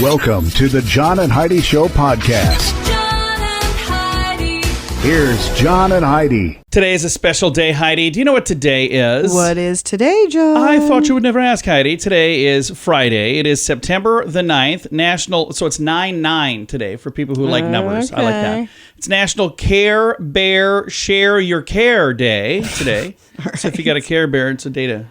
Welcome to the John and Heidi Show podcast. John and Heidi. Here's John and Heidi. Today is a special day, Heidi. Do you know what today is? What is today, John? I thought you would never ask, Heidi. Today is Friday. It is September the 9th, National... So it's 9/9 today for people who like numbers. I like that. It's National Care Bear Share Your Care Day today. Right. So if you got a Care Bear, it's a day to,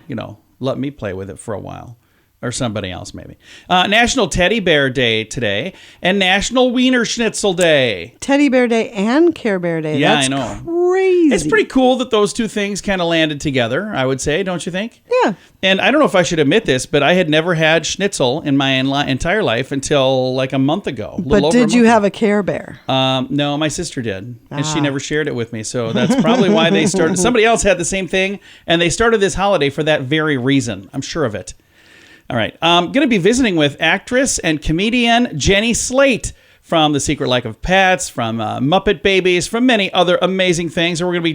let me play with it for a while. Or somebody else, maybe. National Teddy Bear Day today, and National Wiener Schnitzel Day. Teddy Bear Day and Care Bear Day. Yeah, That's I know. Crazy. It's pretty cool that those two things kind of landed together, I would say, don't you think? Yeah. And I don't know if I should admit this, but I had never had schnitzel in my entire life until like a month ago. But did you have a Care Bear? No, my sister did, and she never shared it with me. So that's probably why they started. Somebody else had the same thing, and they started this holiday for that very reason. I'm sure of it. All right. I'm going to be visiting with actress and comedian Jenny Slate from The Secret Life of Pets, from Muppet Babies, from many other amazing things. And we're going to be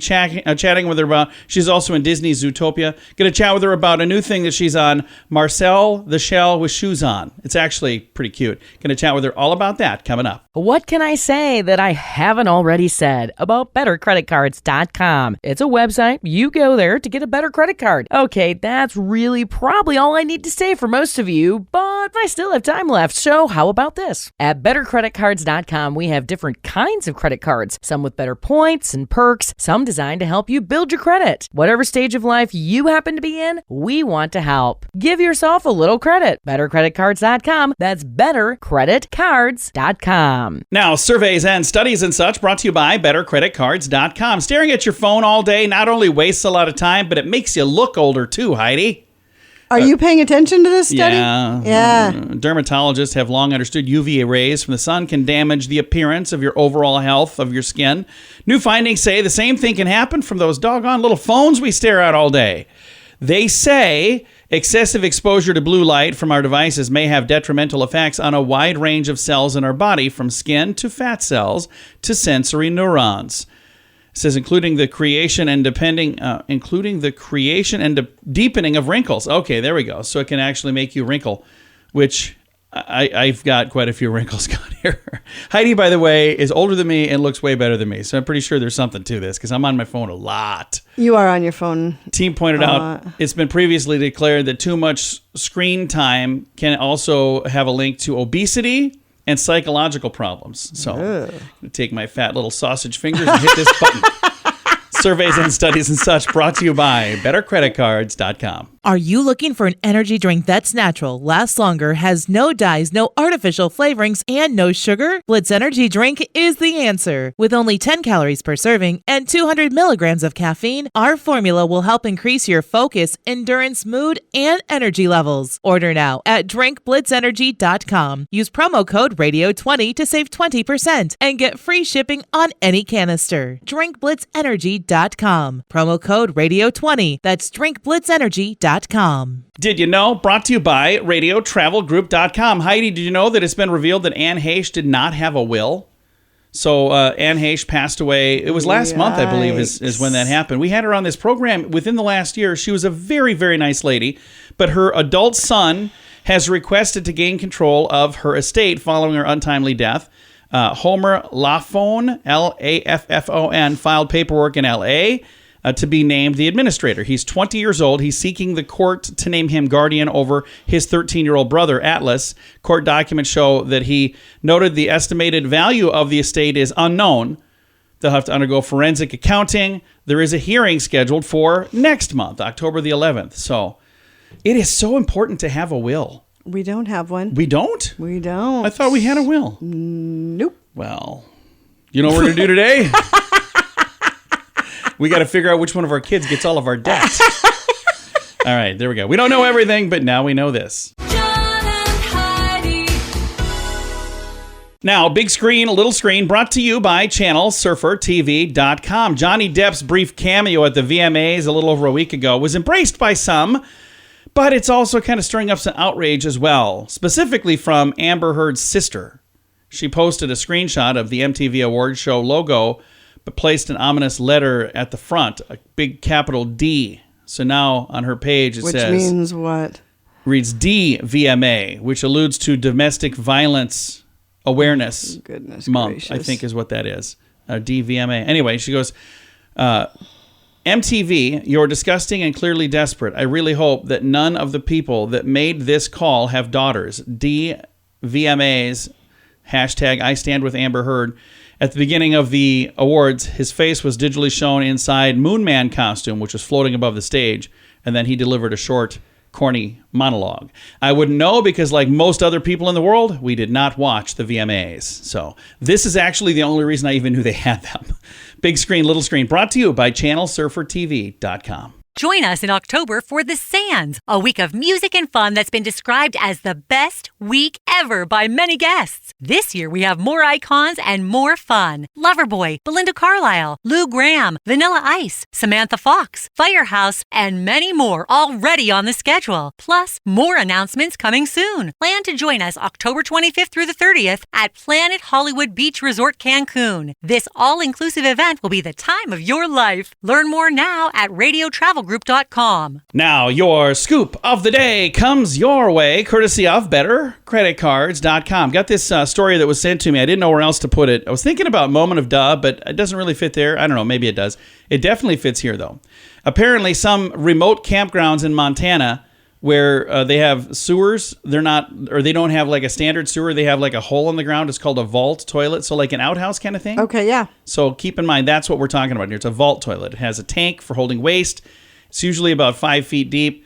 chatting with her about, she's also in Disney's Zootopia. Going to chat with her about a new thing that she's on, Marcel the Shell with Shoes On. It's actually pretty cute. Going to chat with her all about that coming up. What can I say that I haven't already said about BetterCreditCards.com? It's a website. You go there to get a better credit card. Okay, that's really probably all I need to say for most of you, but I still have time left, so how about this? At BetterCreditCards.com, we have different kinds of credit cards, some with better points and perks, some designed to help you build your credit. Whatever stage of life you happen to be in, we want to help. Give yourself a little credit. BetterCreditCards.com. That's BetterCreditCards.com. Now, surveys and studies and such brought to you by BetterCreditCards.com. Staring at your phone all day not only wastes a lot of time, but it makes you look older too, Heidi. Are you paying attention to this study? Yeah. Dermatologists have long understood UVA rays from the sun can damage the appearance of your overall health of your skin. New findings say the same thing can happen from those doggone little phones we stare at all day. They say excessive exposure to blue light from our devices may have detrimental effects on a wide range of cells in our body, from skin to fat cells to sensory neurons. It says including the creation and deepening of wrinkles. Okay, there we go. So it can actually make you wrinkle, which I've got quite a few wrinkles got here. Heidi, by the way, is older than me and looks way better than me. So I'm pretty sure there's something to this because I'm on my phone a lot. You are on your phone. Team pointed out it's been previously declared that too much screen time can also have a link to obesity and psychological problems. So I'm going to take my fat little sausage fingers and hit this button. Surveys and studies and such brought to you by BetterCreditCards.com. Are you looking for an energy drink that's natural, lasts longer, has no dyes, no artificial flavorings, and no sugar? Blitz Energy Drink is the answer. With only 10 calories per serving and 200 milligrams of caffeine, our formula will help increase your focus, endurance, mood, and energy levels. Order now at drinkblitzenergy.com. Use promo code RADIO20 to save 20% and get free shipping on any canister. drinkblitzenergy.com. Promo code RADIO20. That's drinkblitzenergy.com. Did you know? Brought to you by RadioTravelGroup.com. Heidi, did you know that it's been revealed that Anne Heche did not have a will? So Anne Heche passed away. It was last month, I believe, is when that happened. We had her on this program within the last year. She was a very, very nice lady, but her adult son has requested to gain control of her estate following her untimely death. Homer Laffone, Laffon, filed paperwork in L.A., to be named the administrator. He's 20 years old. He's seeking the court to name him guardian over his 13-year-old brother, Atlas. Court documents show that he noted the estimated value of the estate is unknown. They'll have to undergo forensic accounting. There is a hearing scheduled for next month, October the 11th. So it is so important to have a will. We don't have one. We don't? We don't. I thought we had a will. Nope. Well, you know what we're going to do today? We got to figure out which one of our kids gets all of our debts. All right, there we go. We don't know everything, but now we know this. John and Heidi. Now, big screen, little screen, brought to you by ChannelSurferTV.com. Johnny Depp's brief cameo at the VMAs a little over a week ago was embraced by some, but it's also kind of stirring up some outrage as well, specifically from Amber Heard's sister. She posted a screenshot of the MTV Awards show logo, but placed an ominous letter at the front, a big capital D. So now on her page it says... Which means what? reads DVMA, which alludes to Domestic Violence Awareness Goodness Month, gracious. I think is what that is. DVMA. Anyway, she goes, MTV, you're disgusting and clearly desperate. I really hope that none of the people that made this call have daughters. DVMA's hashtag I stand with Amber Heard. At the beginning of the awards, his face was digitally shown inside Moon Man costume, which was floating above the stage, and then he delivered a short, corny monologue. I wouldn't know because, like most other people in the world, we did not watch the VMAs. So this is actually the only reason I even knew they had them. Big Screen, Little Screen, brought to you by ChannelSurferTV.com. Join us in October for The Sands, a week of music and fun that's been described as the best week ever by many guests. This year we have more icons and more fun. Loverboy, Belinda Carlisle, Lou Gramm, Vanilla Ice, Samantha Fox, Firehouse, and many more already on the schedule. Plus, more announcements coming soon. Plan to join us October 25th through the 30th at Planet Hollywood Beach Resort Cancun. This all-inclusive event will be the time of your life. Learn more now at radiotravelgroup.com. Now, your scoop of the day comes your way, courtesy of BetterCreditCards.com. Got this story that was sent to me. I didn't know where else to put it. I was thinking about Moment of Duh, but it doesn't really fit there. I don't know. Maybe it does. It definitely fits here, though. Apparently, some remote campgrounds in Montana where they have sewers, they don't have like a standard sewer. They have like a hole in the ground. It's called a vault toilet. So like an outhouse kind of thing. Okay, yeah. So keep in mind, that's what we're talking about here. It's a vault toilet. It has a tank for holding waste. It's usually about 5 feet deep.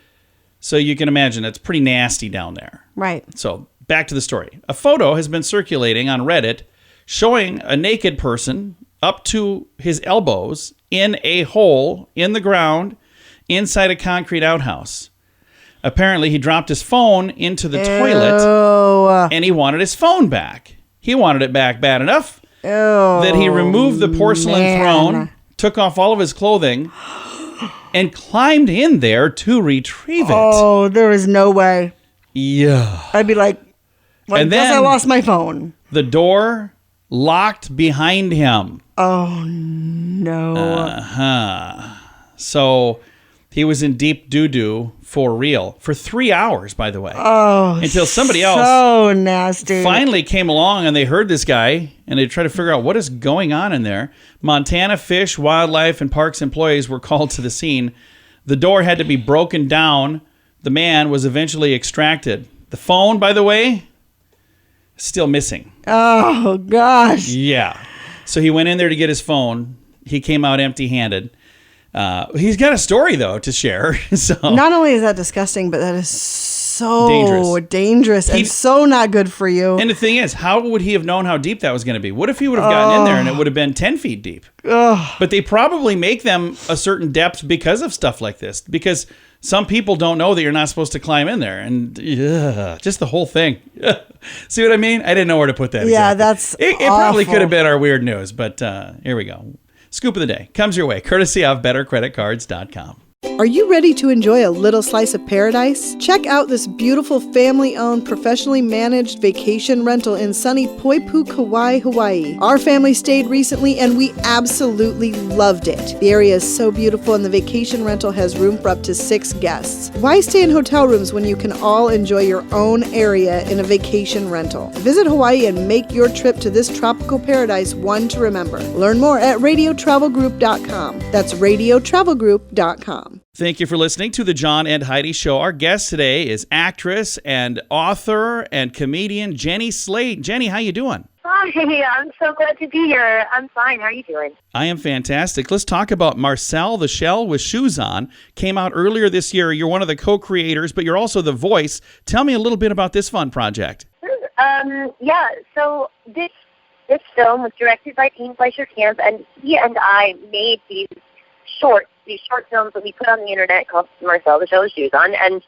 So you can imagine it's pretty nasty down there. Right. So back to the story. A photo has been circulating on Reddit showing a naked person up to his elbows in a hole in the ground inside a concrete outhouse. Apparently, he dropped his phone into the toilet and he wanted his phone back. He wanted it back bad enough that he removed the porcelain throne, took off all of his clothing, and climbed in there to retrieve it. Oh, there is no way. Yeah. I'd be like, well, And I guess I then- lost my phone. The door locked behind him. Oh, no. So he was in deep doo-doo for real for 3 hours, by the way. Oh, until somebody else so nasty. finally came along and they heard this guy and they tried to figure out what is going on in there. Montana Fish, Wildlife, and Parks employees were called to the scene. The door had to be broken down. The man was eventually extracted. The phone, by the way, still missing. Oh, gosh. Yeah. So he went in there to get his phone. He came out empty-handed. He's got a story, though, to share. So Not only is that disgusting, but that is so dangerous and He- so not good for you. And the thing is, how would he have known how deep that was going to be? What if he would have gotten in there and it would have been 10 feet deep? But they probably make them a certain depth because of stuff like this. Because some people don't know that you're not supposed to climb in there. And just the whole thing. See what I mean? I didn't know where to put that. Yeah, exactly. that's It probably awful. could have been our weird news. But here we go. Scoop of the day comes your way, courtesy of BetterCreditCards.com. Are you ready to enjoy a little slice of paradise? Check out this beautiful family-owned, professionally managed vacation rental in sunny Poipu, Kauai, Hawaii. Our family stayed recently and we absolutely loved it. The area is so beautiful and the vacation rental has room for up to 6 guests. Why stay in hotel rooms when you can all enjoy your own area in a vacation rental? Visit Hawaii and make your trip to this tropical paradise one to remember. Learn more at radiotravelgroup.com. That's radiotravelgroup.com. Thank you for listening to the John and Heidi Show. Our guest today is actress and author and comedian Jenny Slate. Jenny, how you doing? Hi, I'm so glad to be here. I'm fine. How are you doing? I am fantastic. Let's talk about Marcel the Shell with Shoes On. Came out earlier this year. You're one of the co-creators, but you're also the voice. Tell me a little bit about this fun project. So this film was directed by Dean Fleischer Camp, and he and I made these short films that we put on the internet called Marcel the Shell with Shoes On, and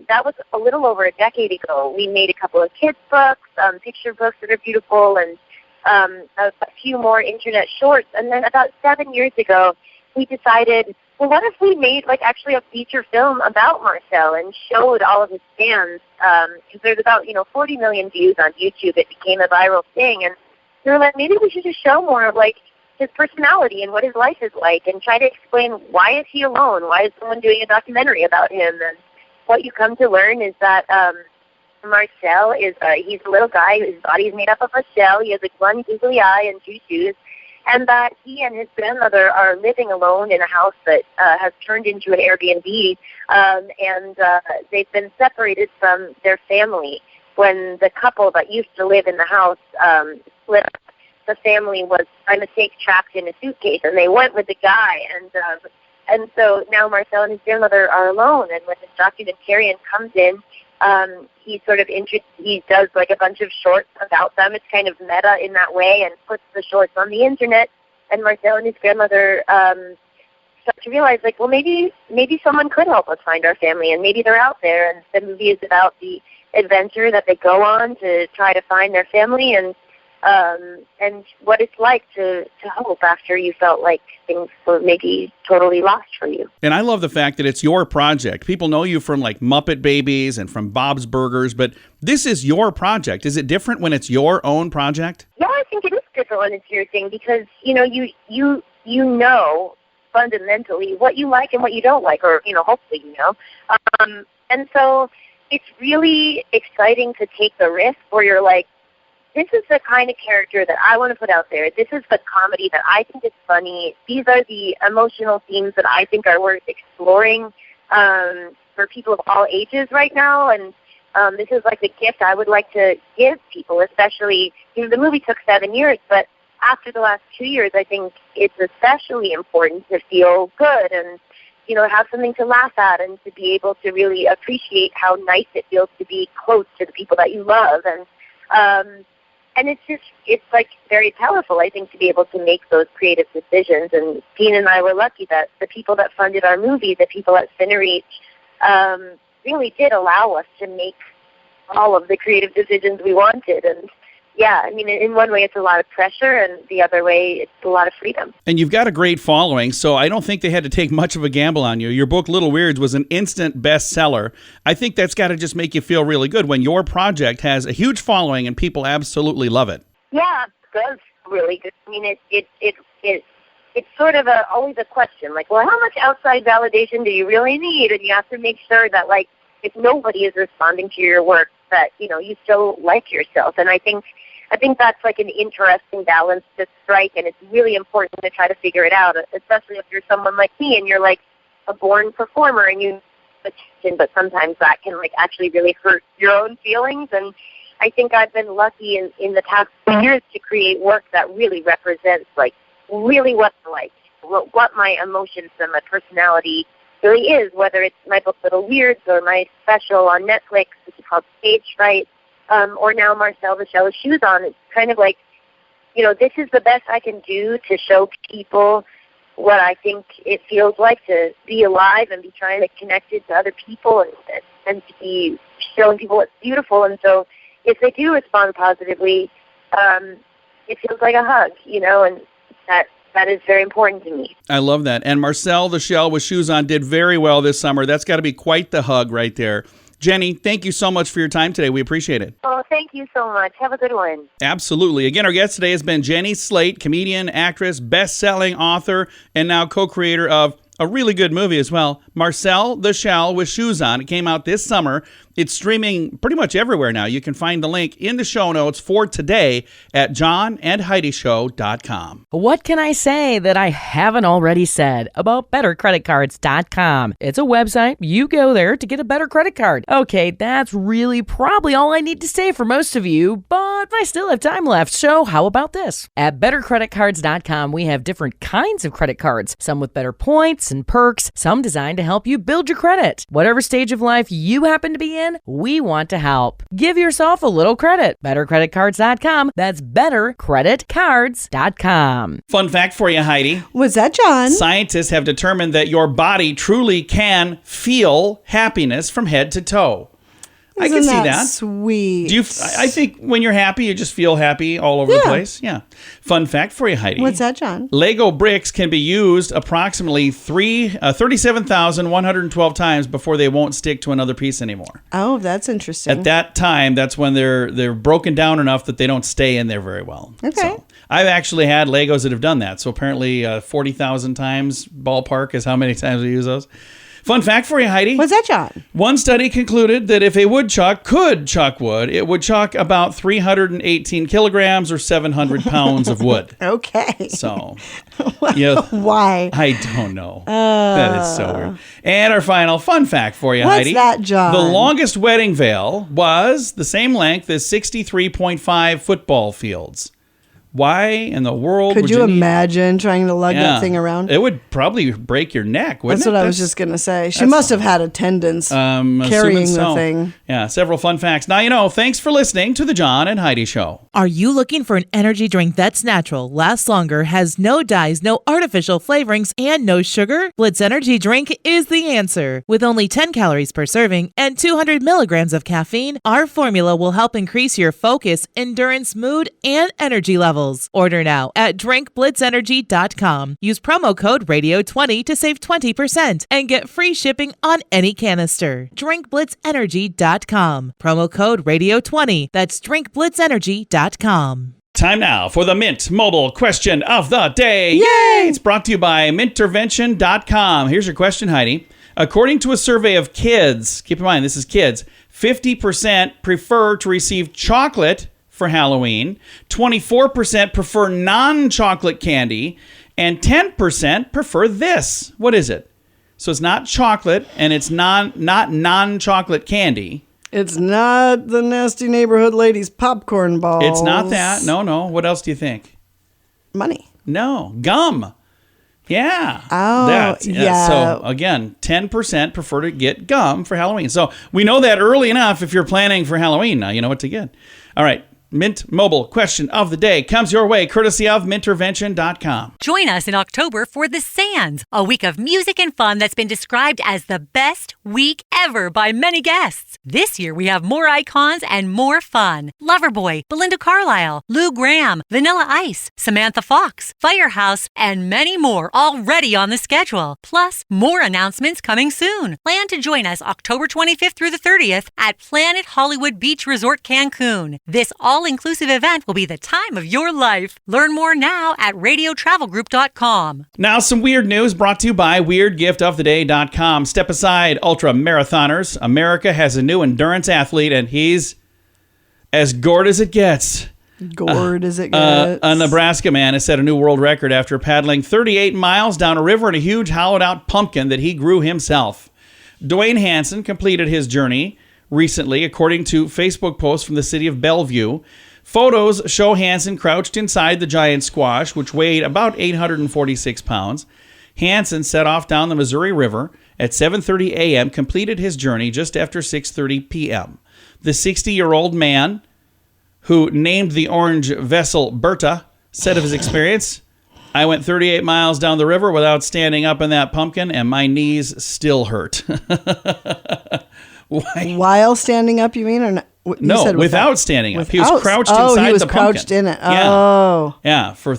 that was a little over a decade ago. We made a couple of kids' books, picture books that are beautiful, and a few more internet shorts. And then about 7 years ago, we decided, well, what if we made actually a feature film about Marcel and showed all of his fans? Because there's about 40 million views on YouTube. It became a viral thing, and we were like, maybe we should just show more of his personality and what his life is like, and try to explain why is he alone? Why is someone doing a documentary about him? what you come to learn is that Marcel is he's a little guy. His body is made up of a shell. He has one googly eye and 2 shoes. And that he and his grandmother are living alone in a house that has turned into an Airbnb. And they've been separated from their family. When the couple that used to live in the house split up, the family was, by mistake, trapped in a suitcase, and they went with the guy. And so now Marcel and his grandmother are alone. And when this documentarian comes in, he sort of he does like a bunch of shorts about them. It's kind of meta in that way, and puts the shorts on the internet. And Marcel and his grandmother start to realize, like, well, maybe someone could help us find our family, and maybe they're out there. And the movie is about the adventure that they go on to try to find their family, and what it's like to hope after you felt like things were maybe totally lost for you. And I love the fact that it's your project. People know you from like Muppet Babies and from Bob's Burgers, but this is your project. Is it different when it's your own project? Yeah, I think it is different when it's your thing because, you know fundamentally what you like and what you don't like, or, hopefully you know. And so it's really exciting to take the risk where you're like, this is the kind of character that I want to put out there. This is the comedy that I think is funny. These are the emotional themes that I think are worth exploring for people of all ages right now. And this is like the gift I would like to give people, especially, the movie took 7 years, but after the last 2 years, I think it's especially important to feel good and, have something to laugh at and to be able to really appreciate how nice it feels to be close to the people that you love. And it's like very powerful, I think, to be able to make those creative decisions. And Dean and I were lucky that the people that funded our movie, the people at CineReach, really did allow us to make all of the creative decisions we wanted. And yeah, I mean, in one way it's a lot of pressure, and the other way it's a lot of freedom. And you've got a great following, so I don't think they had to take much of a gamble on you. Your book, Little Weirds, was an instant bestseller. I think that's got to just make you feel really good when your project has a huge following and people absolutely love it. Yeah, it does really good. I mean, it's sort of always a question, like, well, how much outside validation do you really need? And you have to make sure that, like, if nobody is responding to your work, that, you still like yourself. And I think that's like an interesting balance to strike, and it's really important to try to figure it out, especially if you're someone like me and you're like a born performer and you attention, but sometimes that can like actually really hurt your own feelings. And I think I've been lucky in the past 2 years to create work that really represents like really what I like, what my emotions and my personality really is, whether it's my book Little Weirds or my special on Netflix, which is called Stage Fright, or now Marcel the Shell with Shoes On. It's kind of like, this is the best I can do to show people what I think it feels like to be alive and be trying to get connected to other people and to be showing people what's beautiful. And so if they do respond positively, it feels like a hug, and that is very important to me. I love that. And Marcel the Shell with Shoes On did very well this summer. That's got to be quite the hug right there. Jenny, thank you so much for your time today. We appreciate it. Oh, thank you so much. Have a good one. Absolutely. Again, our guest today has been Jenny Slate, comedian, actress, best-selling author, and now co-creator of a really good movie as well, Marcel the Shell with Shoes On. It came out this summer. It's streaming pretty much everywhere now. You can find the link in the show notes for today at johnandheidishow.com. What can I say that I haven't already said about bettercreditcards.com? It's a website. You go there to get a better credit card. Okay, that's really probably all I need to say for most of you, but I still have time left, so how about this? At bettercreditcards.com, we have different kinds of credit cards, some with better points and perks, some designed to help you build your credit. Whatever stage of life you happen to be in, we want to help. Give yourself a little credit. BetterCreditCards.com. That's BetterCreditCards.com. Fun fact for you, Heidi. What's that, John? Scientists have determined that your body truly can feel happiness from head to toe. I can see that. Sweet. Do you? I think when you're happy, you just feel happy all over the place. Yeah. Fun fact for you, Heidi. What's that, John? Lego bricks can be used approximately 37,112 times before they won't stick to another piece anymore. Oh, that's interesting. At that time, that's when they're broken down enough that they don't stay in there very well. Okay. So, I've actually had Legos that have done that. So apparently 40,000 times ballpark is how many times we use those. Fun fact for you, Heidi. What's that, John? One study concluded that if a woodchuck could chuck wood, it would chuck about 318 kilograms or 700 pounds of wood. Okay. So, Why? I don't know. That is so weird. And our final fun fact for you, What's Heidi. that, John? The longest wedding veil was the same length as 63.5 football fields. Why in the world Could would you need- imagine trying to lug Yeah. that thing around? It would probably break your neck, wouldn't That's it? what I was just going to say. She must have had attendants carrying assuming so. the thing. Yeah, several fun facts. Now, thanks for listening to the John and Heidi Show. Are you looking for an energy drink that's natural, lasts longer, has no dyes, no artificial flavorings, and no sugar? Blitz Energy Drink is the answer. With only 10 calories per serving and 200 milligrams of caffeine, our formula will help increase your focus, endurance, mood, and energy levels. Order now at drinkblitzenergy.com. Use promo code radio20 to save 20% and get free shipping on any canister. drinkblitzenergy.com. Promo code radio20. That's drinkblitzenergy.com. Time now for the Mint Mobile question of the day. Yay! It's brought to you by mintervention.com. Here's your question, Heidi. According to a survey of kids, keep in mind this is kids, 50% prefer to receive chocolate for Halloween, 24% prefer non-chocolate candy, and 10% prefer this. What is it? So it's not chocolate and it's not non-chocolate candy. It's not the nasty neighborhood ladies popcorn balls. It's not that. No. What else do you think? Money. No. Gum. Yeah. Oh, yeah. So again, 10% prefer to get gum for Halloween. So we know that early enough if you're planning for Halloween. Now you know what to get. All right. Mint Mobile question of the day comes your way courtesy of mintervention.com. Join us in October for The Sands, a week of music and fun that's been described as the best week ever by many guests. This year we have more icons and more fun. Loverboy, Belinda Carlisle, Lou Gramm, Vanilla Ice, Samantha Fox, Firehouse, and many more already on the schedule. Plus, more announcements coming soon. Plan to join us October 25th through the 30th at Planet Hollywood Beach Resort Cancun. This all-inclusive event will be the time of your life. Learn more now at radiotravelgroup.com. Now, some weird news brought to you by weirdgiftoftheday.com. Step aside, ultra marathoners. America has a new endurance athlete, and he's as gourd as it gets. Gourd as it gets. A Nebraska man has set a new world record after paddling 38 miles down a river in a huge hollowed-out pumpkin that he grew himself. Dwayne Hansen completed his journey recently, according to Facebook posts from the city of Bellevue. Photos show Hansen crouched inside the giant squash, which weighed about 846 pounds. Hansen set off down the Missouri River at 7:30 a.m., completed his journey just after 6:30 p.m. The 60-year-old man, who named the orange vessel Berta, said of his experience, "I went 38 miles down the river without standing up in that pumpkin, and my knees still hurt." While standing up, you mean? Or not? You No, said without standing up. He was crouched inside he was the pumpkin. crouched in it. Yeah. Oh. Yeah, for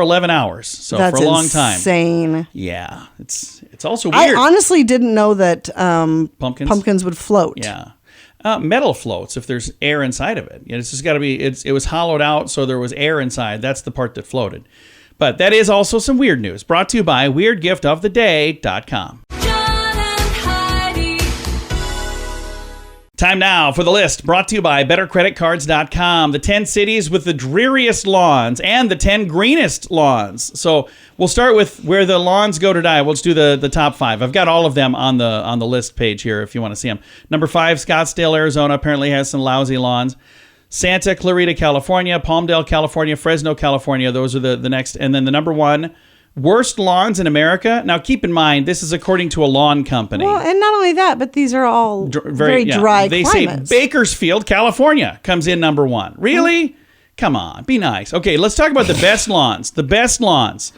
11 hours. So That's for a long time. insane. Yeah, it's also I weird. honestly didn't know that Pumpkins would float. Yeah. Metal floats if there's air inside of it. It's just got to be, it was hollowed out, so there was air inside. That's the part that floated. But that is also some weird news brought to you by weirdgiftoftheday.com. John and Heidi. Time now for the list brought to you by bettercreditcards.com. The 10 cities with the dreariest lawns and the 10 greenest lawns. So we'll start with where the lawns go to die. We'll just do the top 5. I've got all of them on the list page here if you want to see them. Number 5, Scottsdale, Arizona apparently has some lousy lawns. Santa Clarita, California, Palmdale, California, Fresno, California. Those are the next. And then the number 1, worst lawns in America. Now, keep in mind, this is according to a lawn company. Well, and not only that, but these are all very dry They climates. say Bakersfield, California comes in number 1. Really? Come on, be nice. Okay, let's talk about the best lawns. The best lawns.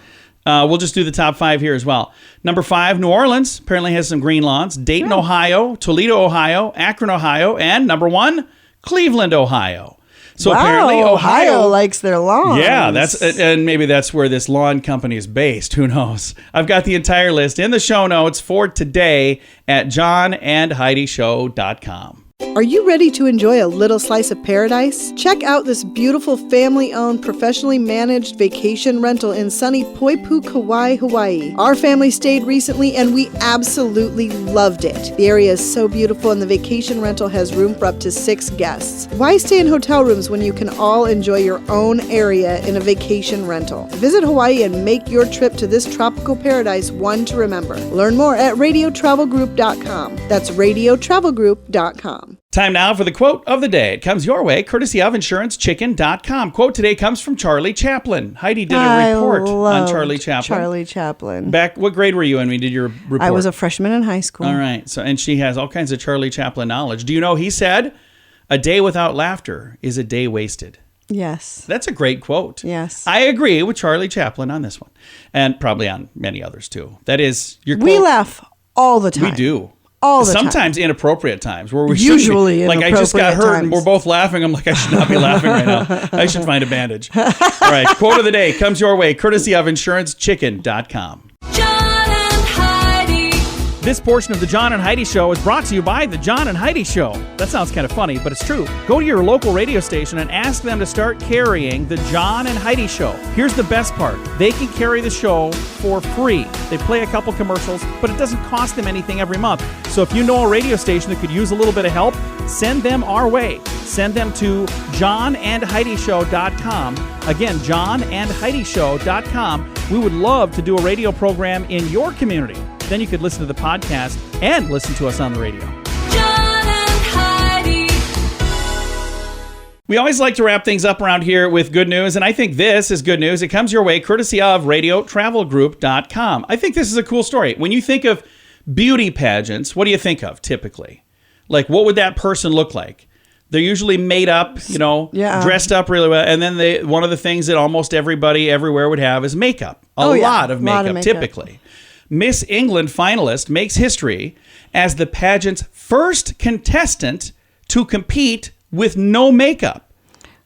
We'll just do the top 5 here as well. Number 5, New Orleans apparently has some green lawns. Dayton, Ohio, Toledo, Ohio, Akron, Ohio, and number 1, Cleveland, Ohio. So wow, apparently Ohio likes their lawns. Yeah, and maybe that's where this lawn company is based. Who knows? I've got the entire list in the show notes for today at johnandheidishow.com. Are you ready to enjoy a little slice of paradise? Check out this beautiful family-owned, professionally managed vacation rental in sunny Poipu, Kauai, Hawaii. Our family stayed recently and we absolutely loved it. The area is so beautiful and the vacation rental has room for up to 6 guests. Why stay in hotel rooms when you can all enjoy your own area in a vacation rental? Visit Hawaii and make your trip to this tropical paradise one to remember. Learn more at radiotravelgroup.com. That's radiotravelgroup.com. Time now for the quote of the day. It comes your way, courtesy of InsuranceChicken.com. Quote today comes from Charlie Chaplin. Heidi did a report on Charlie Chaplin. Charlie Chaplin. Back, what grade were you in when you did your report? I was a freshman in high school. All right. So, and she has all kinds of Charlie Chaplin knowledge. Do you know he said, "A day without laughter is a day wasted"? Yes. That's a great quote. Yes. I agree with Charlie Chaplin on this one, and probably on many others too. That is your quote. We laugh all the time. We do. All the time. Sometimes inappropriate times where we usually shouldn't be. Like I just got hurt and times. we're both laughing. I'm like, I should not be laughing right now. I should find a bandage. All right. Quote of the day comes your way, courtesy of InsuranceChicken.com. John and Heidi. This portion of the John and Heidi Show is brought to you by the John and Heidi Show. That sounds kind of funny, but it's true. Go to your local radio station and ask them to start carrying the John and Heidi Show. Here's the best part. They can carry the show for free. They play a couple commercials, but it doesn't cost them anything every month. So if you know a radio station that could use a little bit of help, send them our way. Send them to johnandheidishow.com. Again, johnandheidishow.com. We would love to do a radio program in your community. Then you could listen to the podcast and listen to us on the radio. John and Heidi. We always like to wrap things up around here with good news, and I think this is good news. It comes your way courtesy of radiotravelgroup.com. I think this is a cool story. When you think of beauty pageants, what do you think of typically? Like, what would that person look like? They're usually made up, dressed up really well. And then one of the things that almost everybody everywhere would have is makeup. A lot of makeup, typically. Miss England finalist makes history as the pageant's first contestant to compete with no makeup.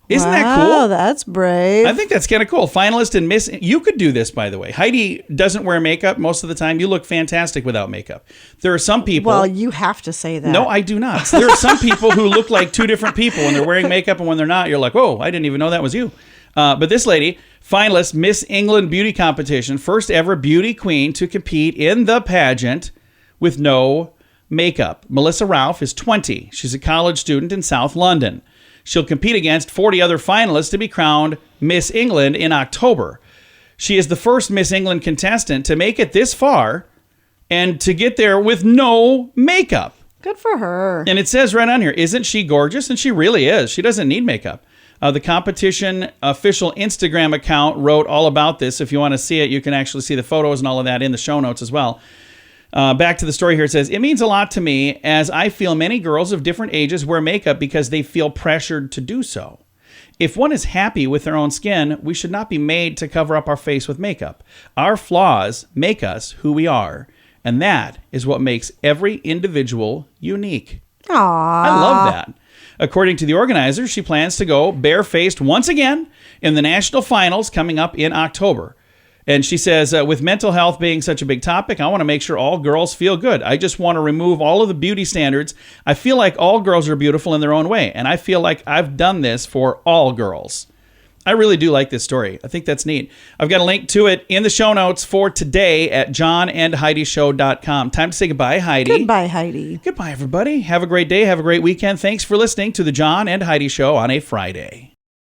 Isn't that cool? Wow, that's brave. I think that's kind of cool. Finalist and Miss... You could do this, by the way. Heidi doesn't wear makeup most of the time. You look fantastic without makeup. There are some people... Well, you have to say that. No, I do not. There are some people who look like two different people when they're wearing makeup and when they're not. You're like, whoa, I didn't even know that was you. But this lady, finalist, Miss England Beauty Competition, first ever beauty queen to compete in the pageant with no makeup. Melissa Ralph is 20. She's a college student in South London. She'll compete against 40 other finalists to be crowned Miss England in October. She is the first Miss England contestant to make it this far and to get there with no makeup. Good for her. And it says right on here, isn't she gorgeous? And she really is. She doesn't need makeup. The competition official Instagram account wrote all about this. If you want to see it, you can actually see the photos and all of that in the show notes as well. Back to the story here. It says, it means a lot to me as I feel many girls of different ages wear makeup because they feel pressured to do so. If one is happy with their own skin, we should not be made to cover up our face with makeup. Our flaws make us who we are. And that is what makes every individual unique. Aww. I love that. According to the organizers, she plans to go barefaced once again in the national finals coming up in October. And she says, with mental health being such a big topic, I want to make sure all girls feel good. I just want to remove all of the beauty standards. I feel like all girls are beautiful in their own way. And I feel like I've done this for all girls. I really do like this story. I think that's neat. I've got a link to it in the show notes for today at johnandheidishow.com. Time to say goodbye, Heidi. Goodbye, Heidi. Goodbye, everybody. Have a great day. Have a great weekend. Thanks for listening to the John and Heidi Show on a Friday.